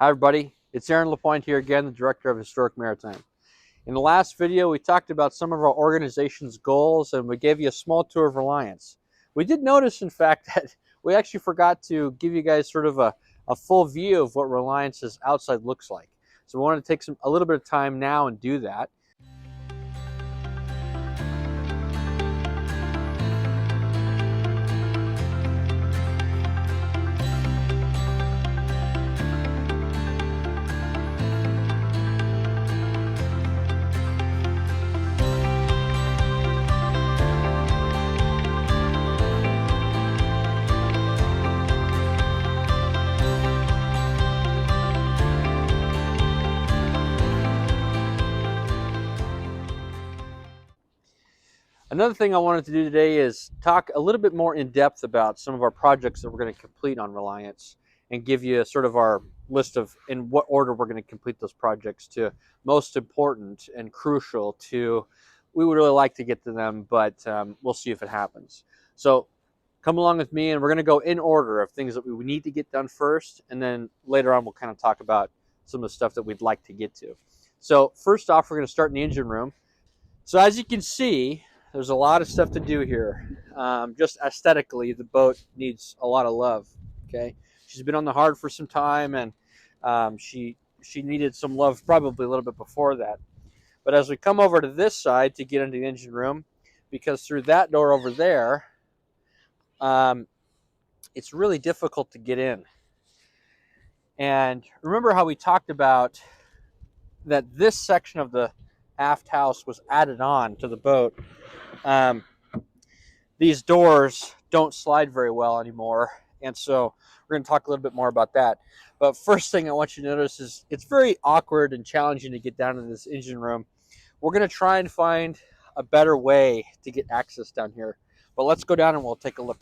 Hi everybody, it's Aaron LaPointe here again, the Director of Historic Maritime. In the last video, we talked about some of our organization's goals and we gave you a small tour of Reliance. We did notice, in fact, that we actually forgot to give you guys sort of a full view of what Reliance's outside looks like. So we wanted to take a little bit of time now and do that. Another thing I wanted to do today is talk a little bit more in depth about some of our projects that we're going to complete on Reliance and give you sort of our list of in what order we're going to complete those projects to most important and crucial to. We would really like to get to them, but we'll see if it happens. So come along with me and we're going to go in order of things that we need to get done first, and then later on we'll kind of talk about some of the stuff that we'd like to get to. So first off, we're going to start in the engine room. So as you can see, there's a lot of stuff to do here. Just aesthetically, the boat needs a lot of love. Okay, she's been on the hard for some time, and she needed some love probably a little bit before that. But as we come over to this side to get into the engine room, because through that door over there, it's really difficult to get in. And remember how we talked about that this section of the aft house was added on to the boat. These doors don't slide very well anymore, and so we're going to talk a little bit more about that. But first thing I want you to notice is it's very awkward and challenging to get down to this engine room. We're going to try and find a better way to get access down here, but let's go down and we'll take a look.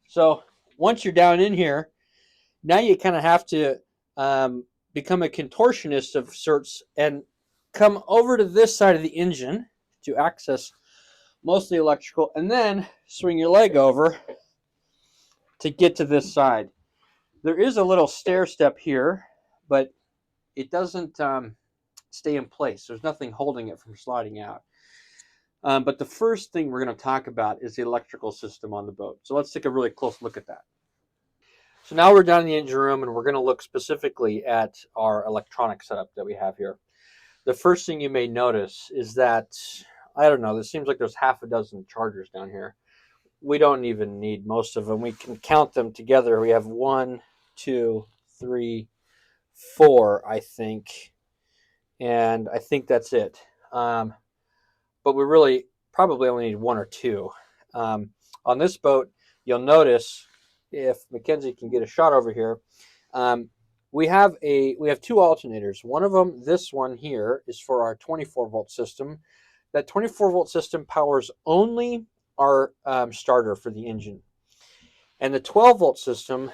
So once you're down in here, now you kind of have to become a contortionist of sorts and come over to this side of the engine to access mostly electrical, and then swing your leg over to get to this side. There is a little stair step here, but it doesn't stay in place. There's nothing holding it from sliding out. But the first thing we're going to talk about is the electrical system on the boat. So let's take a really close look at that. So now we're down in the engine room and we're going to look specifically at our electronic setup that we have here. The first thing you may notice is that, I don't know, it seems like there's half a dozen chargers down here. We don't even need most of them. We can count them together. We have 1, 2, 3, 4, I think. And I think that's it. But we really probably only need 1 or 2. On this boat, you'll notice, if Mackenzie can get a shot over here, we have 2 alternators. One of them, this one here, is for our 24-volt system. That 24-volt system powers only our starter for the engine. And the 12-volt system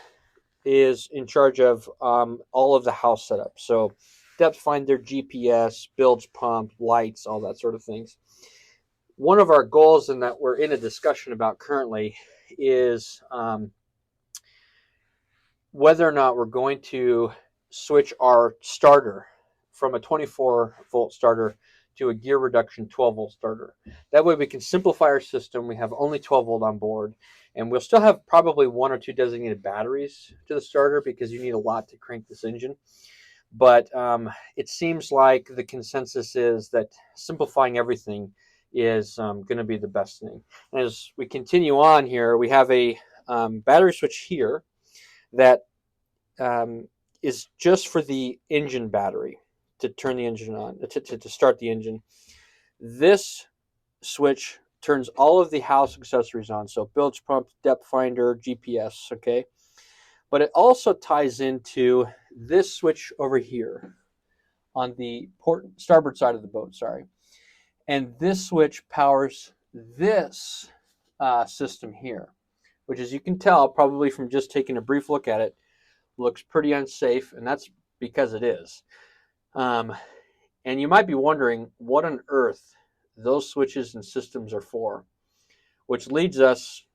is in charge of all of the house setup. So depth finder, GPS, bilge pump, lights, all that sort of things. One of our goals, and that we're in a discussion about currently, is whether or not we're going to switch our starter from a 24-volt starter to a gear reduction 12-volt starter. That way we can simplify our system. We have only 12-volt on board, and we'll still have probably 1 or 2 designated batteries to the starter because you need a lot to crank this engine. But it seems like the consensus is that simplifying everything is going to be the best thing. And as we continue on here, we have a battery switch here that is just for the engine battery to turn the engine on, to start the engine. This switch turns all of the house accessories on, so bilge pump, depth finder, GPS, okay? But it also ties into this switch over here on the starboard side of the boat, sorry. And this switch powers this system here, which, as you can tell, probably from just taking a brief look at it, looks pretty unsafe, and that's because it is. And you might be wondering what on earth those switches and systems are for. which leads us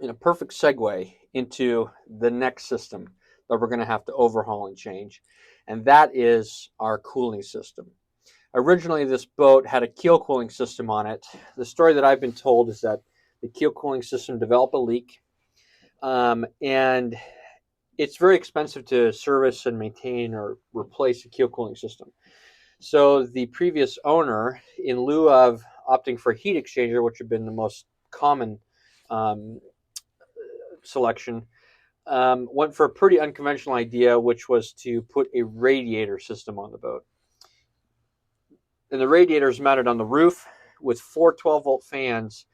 in a perfect segue into the next system that we're going to have to overhaul and change, and that is our cooling system. Originally, this boat had a keel cooling system on it. The story that I've been told is that the keel cooling system developed a leak, and it's very expensive to service and maintain or replace a keel cooling system. So the previous owner, in lieu of opting for a heat exchanger, which had been the most common um, selection, went for a pretty unconventional idea, which was to put a radiator system on the boat. And the radiator is mounted on the roof with four 12-volt fans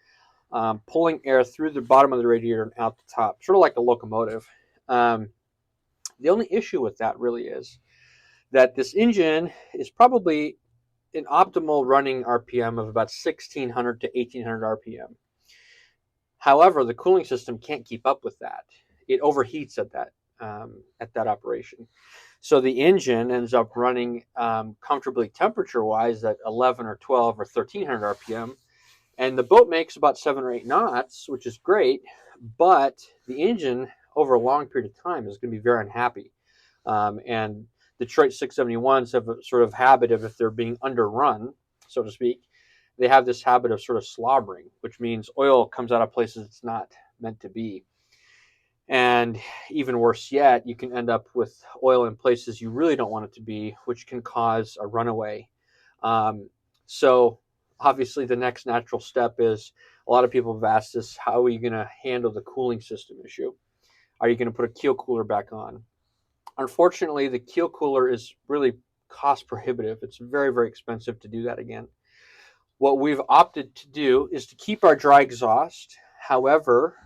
pulling air through the bottom of the radiator and out the top, sort of like a locomotive. The only issue with that really is that this engine is probably an optimal running RPM of about 1600 to 1800 RPM. However, the cooling system can't keep up with that. It overheats at that operation. So the engine ends up running comfortably temperature-wise at 11 or 12 or 1300 RPM, and the boat makes about 7 or 8 knots, which is great, but the engine over a long period of time is going to be very unhappy. And Detroit 671s have a sort of habit of, if they're being underrun, so to speak, they have this habit of sort of slobbering, which means oil comes out of places it's not meant to be. And even worse yet, you can end up with oil in places you really don't want it to be, which can cause a runaway. So obviously the next natural step is, a lot of people have asked us, how are you going to handle the cooling system issue? Are you going to put a keel cooler back on? Unfortunately, the keel cooler is really cost prohibitive. It's very, very expensive to do that again. What we've opted to do is to keep our dry exhaust. However,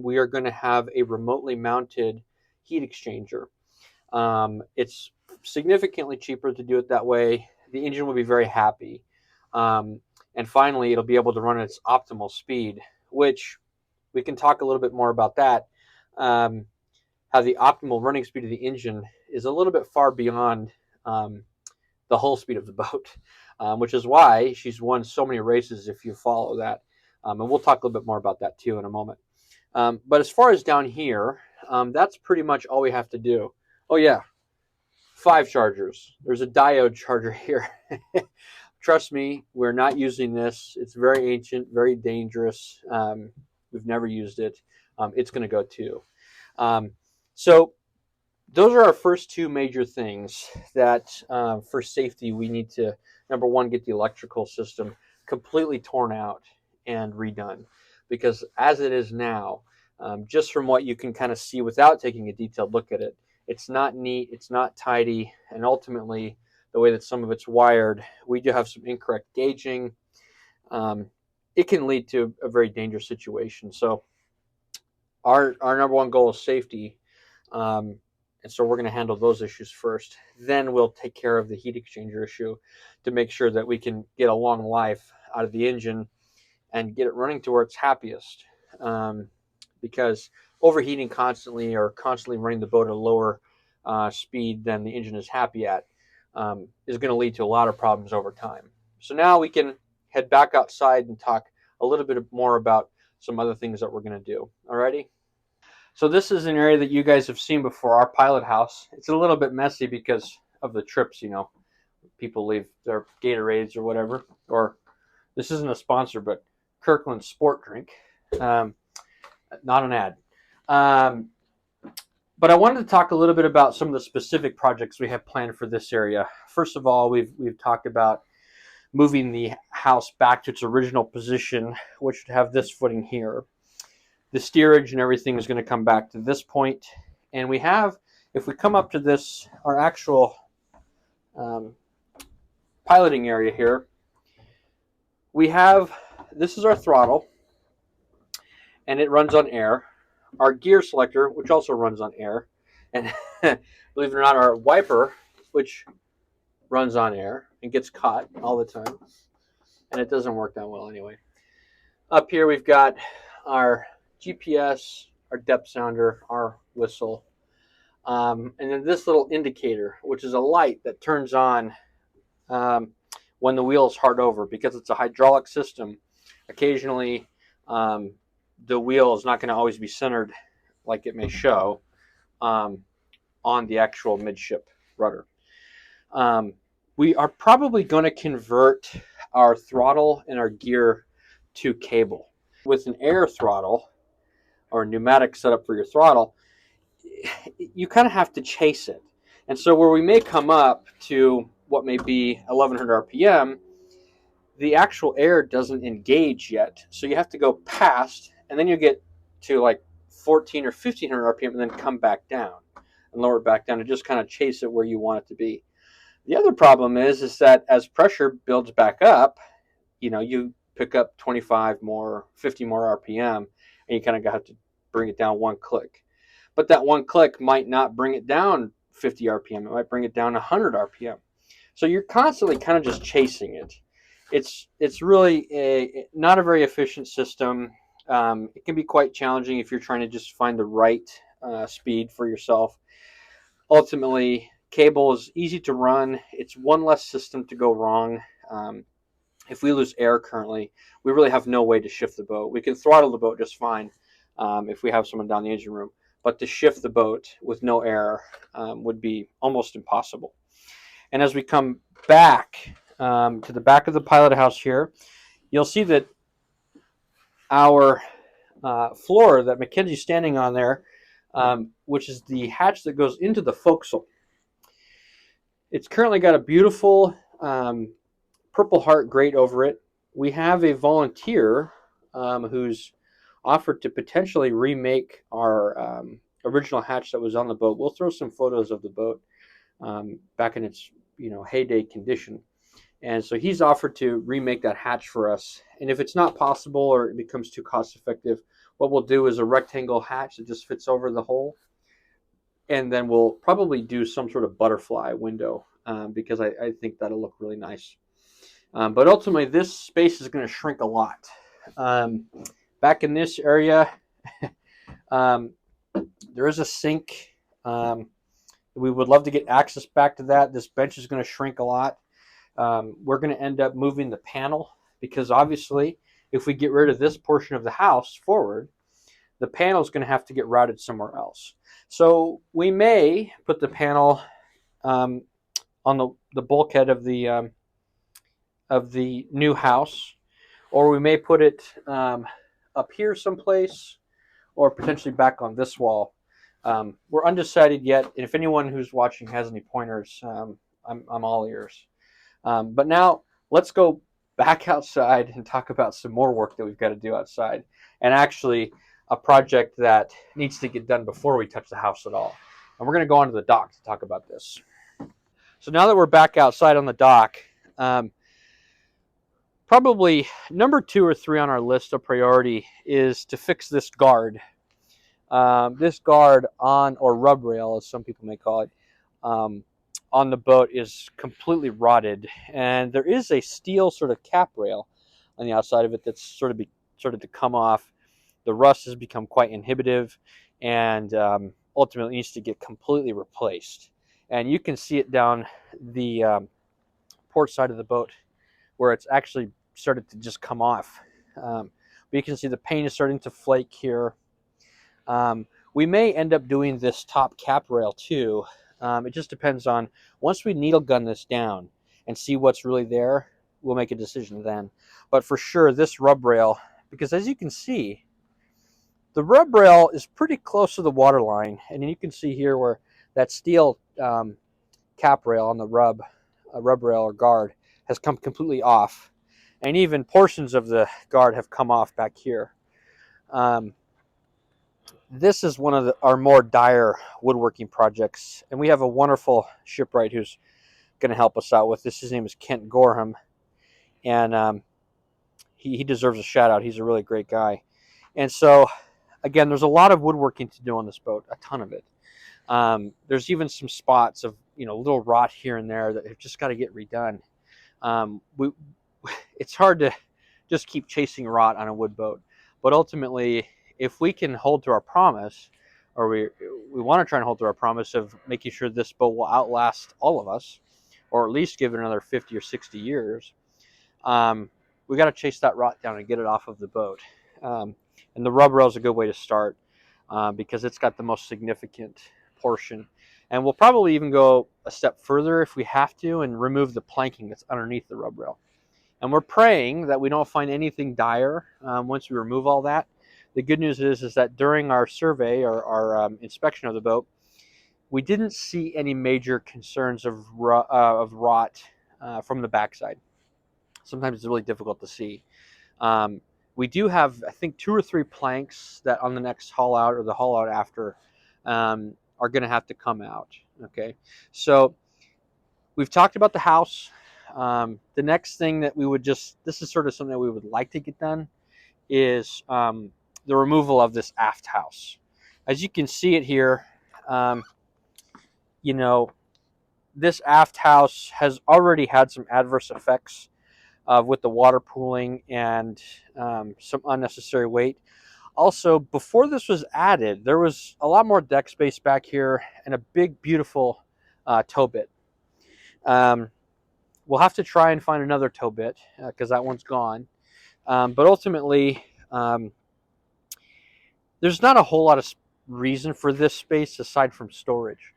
we are going to have a remotely mounted heat exchanger. It's significantly cheaper to do it that way. The engine will be very happy. And finally, it'll be able to run at its optimal speed, which we can talk a little bit more about that. How the optimal running speed of the engine is a little bit far beyond the whole speed of the boat, which is why she's won so many races if you follow that. And we'll talk a little bit more about that too in a moment. But as far as down here, that's pretty much all we have to do. Oh yeah, 5 chargers. There's a diode charger here. Trust me, we're not using this. It's very ancient, very dangerous. We've never used it. It's going to go too. So those are our first 2 major things that for safety we need to, number one, get the electrical system completely torn out and redone, because as it is now, just from what you can kind of see without taking a detailed look at it, it's not neat, it's not tidy, and ultimately the way that some of it's wired, we do have some incorrect gauging. It can lead to a very dangerous situation. So our number one goal is safety. And so we're going to handle those issues first. Then we'll take care of the heat exchanger issue to make sure that we can get a long life out of the engine and get it running to where it's happiest. Because overheating constantly or constantly running the boat at a lower speed than the engine is happy at is going to lead to a lot of problems over time. So now we can head back outside and talk a little bit more about some other things that we're going to do. Alrighty? So this is an area that you guys have seen before, our pilot house. It's a little bit messy because of the trips, people leave their Gatorades or whatever. Or this isn't a sponsor, but Kirkland Sport Drink. Not an ad. But I wanted to talk a little bit about some of the specific projects we have planned for this area. First of all, we've talked about moving the house back to its original position, which would have this footing here. The steerage and everything is going to come back to this point. And we have, if we come up to this, our actual piloting area here, we have, this is our throttle, and it runs on air. Our gear selector, which also runs on air. And believe it or not, our wiper, which runs on air and gets caught all the time. And it doesn't work that well anyway. Up here we've got our GPS, our depth sounder, our whistle, and then this little indicator, which is a light that turns on when the wheel is hard over, because it's a hydraulic system. Occasionally, the wheel is not going to always be centered like it may show um, on the actual midship rudder. Um, we are probably going to convert our throttle and our gear to cable. With an air throttle or pneumatic setup for your throttle, you kind of have to chase it. And so where we may come up to what may be 1100 RPM, the actual air doesn't engage yet. So you have to go past, and then you get to like 14 or 1500 RPM and then come back down and lower it back down and just kind of chase it where you want it to be. The other problem is that as pressure builds back up, you pick up 25 more, 50 more RPM, and you kind of have to bring it down one click. But that one click might not bring it down 50 RPM. It might bring it down 100 RPM. So you're constantly kind of just chasing it. It's really not a very efficient system. It can be quite challenging if you're trying to just find the right speed for yourself. Ultimately, cable is easy to run. It's one less system to go wrong. If we lose air currently, we really have no way to shift the boat. We can throttle the boat just fine if we have someone down the engine room. But to shift the boat with no air would be almost impossible. And as we come back to the back of the pilot house here, you'll see that our floor that Mackenzie's standing on there, which is the hatch that goes into the forecastle. It's currently got a beautiful Purple Heart grate over it. We have a volunteer who's offered to potentially remake our original hatch that was on the boat. We'll throw some photos of the boat back in its heyday condition. And so he's offered to remake that hatch for us. And if it's not possible or it becomes too cost effective, what we'll do is a rectangle hatch that just fits over the hole. And then we'll probably do some sort of butterfly window because I think that'll look really nice. But ultimately, this space is going to shrink a lot. Back in this area, there is a sink. We would love to get access back to that. This bench is going to shrink a lot. We're going to end up moving the panel because obviously, if we get rid of this portion of the house forward, the panel is going to have to get routed somewhere else. So we may put the panel on the bulkhead of the new house, or we may put it up here someplace, or potentially back on this wall. We're undecided yet, and if anyone who's watching has any pointers, I'm all ears. But now let's go back outside and talk about some more work that we've got to do outside, and actually a project that needs to get done before we touch the house at all. And we're going to go onto the dock to talk about this. So now that we're back outside on the dock, probably number 2 or 3 on our list of priority is to fix this guard. This guard on, or rub rail as some people may call it, on the boat is completely rotted, and there is a steel sort of cap rail on the outside of it that's sort of to come off. The rust has become quite inhibitive, and ultimately needs to get completely replaced. And you can see it down the port side of the boat where it's actually started to just come off. But you can see the paint is starting to flake here. We may end up doing this top cap rail too. It just depends on, once we needle gun this down and see what's really there, we'll make a decision then. But for sure, this rub rail, because as you can see, the rub rail is pretty close to the water line. And you can see here where that steel cap rail on the rub rail or guard has come completely off. And even portions of the guard have come off back here. This is one of our more dire woodworking projects, and we have a wonderful shipwright who's going to help us out with this. His name is Kent Gorham, and he deserves a shout out. He's a really great guy. And so, again, there's a lot of woodworking to do on this boat, a ton of it. There's even some spots of little rot here and there that have just got to get redone. It's hard to just keep chasing rot on a wood boat, but ultimately, if we can hold to our promise, or we want to try and hold to our promise of making sure this boat will outlast all of us, or at least give it another 50 or 60 years, we got to chase that rot down and get it off of the boat. And the rub rail is a good way to start because it's got the most significant portion. And we'll probably even go a step further if we have to and remove the planking that's underneath the rub rail. And we're praying that we don't find anything dire once we remove all that. The good news is that during our survey or our inspection of the boat, we didn't see any major concerns of rot from the backside. Sometimes it's really difficult to see. Um, we do have, I think, 2 or 3 planks that on the next haul out or the haul out after are going to have to come out. Okay, so we've talked about the house. The next thing that we would this is sort of something that we would like to get done, is the removal of this aft house. As you can see it here, um, you know, this aft house has already had some adverse effects with the water pooling and some unnecessary weight. Also, before this was added, there was a lot more deck space back here and a big, beautiful tow bit. We'll have to try and find another tow bit because that one's gone. But ultimately, there's not a whole lot of reason for this space aside from storage.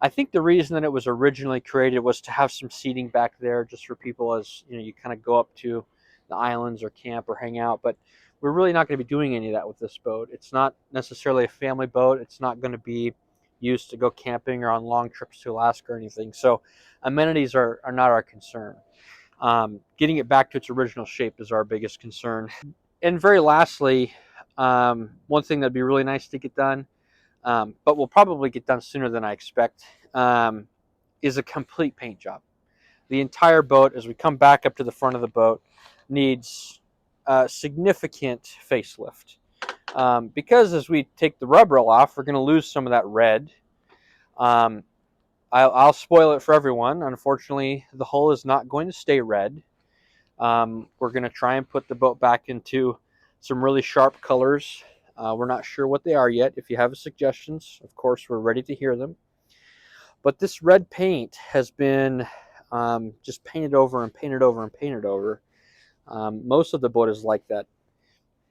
I think the reason that it was originally created was to have some seating back there just for people as you kind of go up to the islands or camp or hang out. But we're really not going to be doing any of that with this boat. It's not necessarily a family boat. It's not going to be used to go camping or on long trips to Alaska or anything. So amenities are not our concern. Getting it back to its original shape is our biggest concern. And very lastly, one thing that'd be really nice to get done, but will probably get done sooner than I expect, is a complete paint job. The entire boat, as we come back up to the front of the boat, needs a significant facelift. Because as we take the rub rail off, we're going to lose some of that red. I'll spoil it for everyone. Unfortunately, the hull is not going to stay red. We're going to try and put the boat back into some really sharp colors. We're not sure what they are yet. If you have suggestions, of course, we're ready to hear them. But this red paint has been just painted over and painted over and painted over. Most of the boat is like that.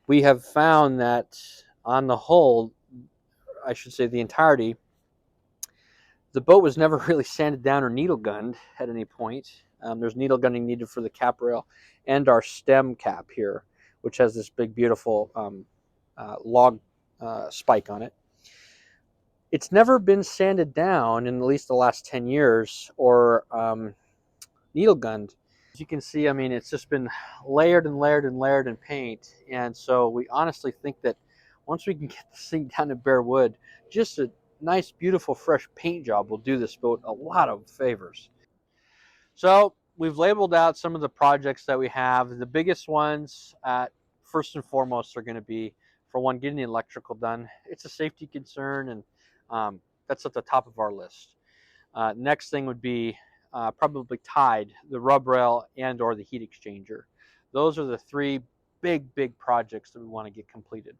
We have found that on the whole, I should say the entirety, the boat was never really sanded down or needle gunned at any point. There's needle gunning needed for the cap rail and our stem cap here, which has this big, beautiful log spike on it. It's never been sanded down in at least the last 10 years or needle gunned. As you can see, I mean, it's just been layered and layered and layered in paint. And so we honestly think that once we can get this thing down to bare wood, just a nice, beautiful, fresh paint job will do this boat a lot of favors. So we've labeled out some of the projects that we have. The biggest ones, first and foremost, are going to be, for one, getting the electrical done. It's a safety concern, and that's at the top of our list. Next thing would be probably tied, the rub rail and or the heat exchanger. Those are the 3 big projects that we want to get completed.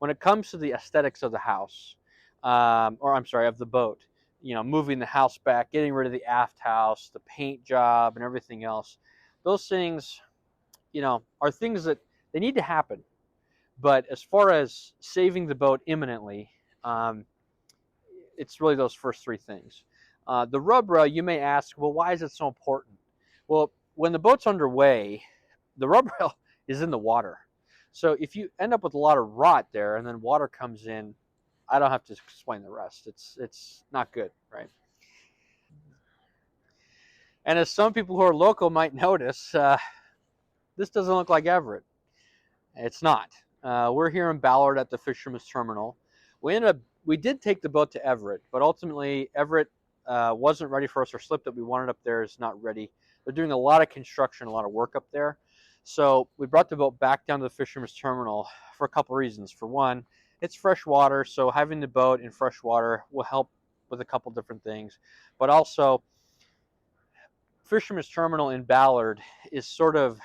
When it comes to the aesthetics of the house, or I'm sorry, of the boat, moving the house back, getting rid of the aft house, the paint job, and everything else, those things, are things that they need to happen. But as far as saving the boat imminently, it's really those first 3 things. The rub rail, you may ask, well, why is it so important? Well, when the boat's underway, the rub rail is in the water. So if you end up with a lot of rot there and then water comes in, I don't have to explain the rest. It's not good, right? And as some people who are local might notice, this doesn't look like Everett. It's not. We're here in Ballard at the Fisherman's Terminal. We did take the boat to Everett, but ultimately Everett wasn't ready for us. Our slip that we wanted up there is not ready. They're doing a lot of construction, a lot of work up there. So we brought the boat back down to the Fisherman's Terminal for a couple reasons. For one, it's fresh water, so having the boat in fresh water will help with a couple different things. But also, Fisherman's Terminal in Ballard is sort of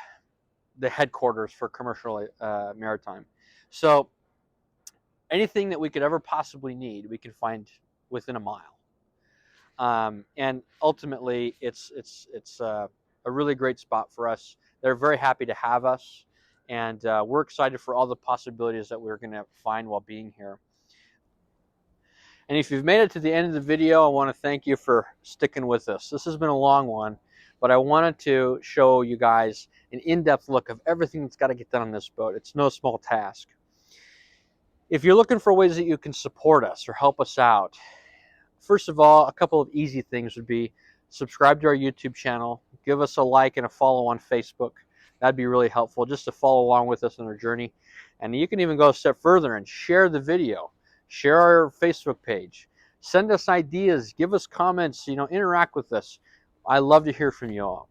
the headquarters for commercial maritime. So anything that we could ever possibly need, we can find within a mile. And ultimately, it's a really great spot for us. They're very happy to have us, And we're excited for all the possibilities that we're going to find while being here. And if you've made it to the end of the video, I want to thank you for sticking with us. This has been a long one, but I wanted to show you guys an in-depth look of everything that's got to get done on this boat. It's no small task. If you're looking for ways that you can support us or help us out, first of all, a couple of easy things would be subscribe to our YouTube channel, give us a like and a follow on Facebook. That'd be really helpful just to follow along with us on our journey. And you can even go a step further and share the video. Share our Facebook page. Send us ideas. Give us comments. Interact with us. I love to hear from you all.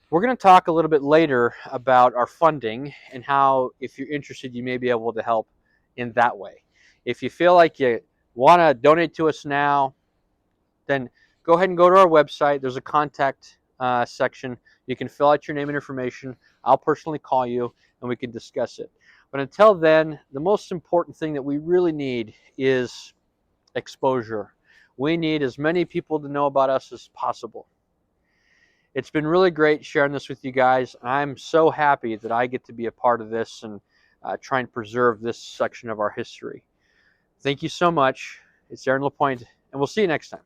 We're going to talk a little bit later about our funding and how, if you're interested, you may be able to help in that way. If you feel like you want to donate to us now, then go ahead and go to our website. There's a contact section. You can fill out your name and information. I'll personally call you and we can discuss it. But until then, the most important thing that we really need is exposure. We need as many people to know about us as possible. It's been really great sharing this with you guys. I'm so happy that I get to be a part of this and try and preserve this section of our history. Thank you so much. It's Aaron LaPointe, and we'll see you next time.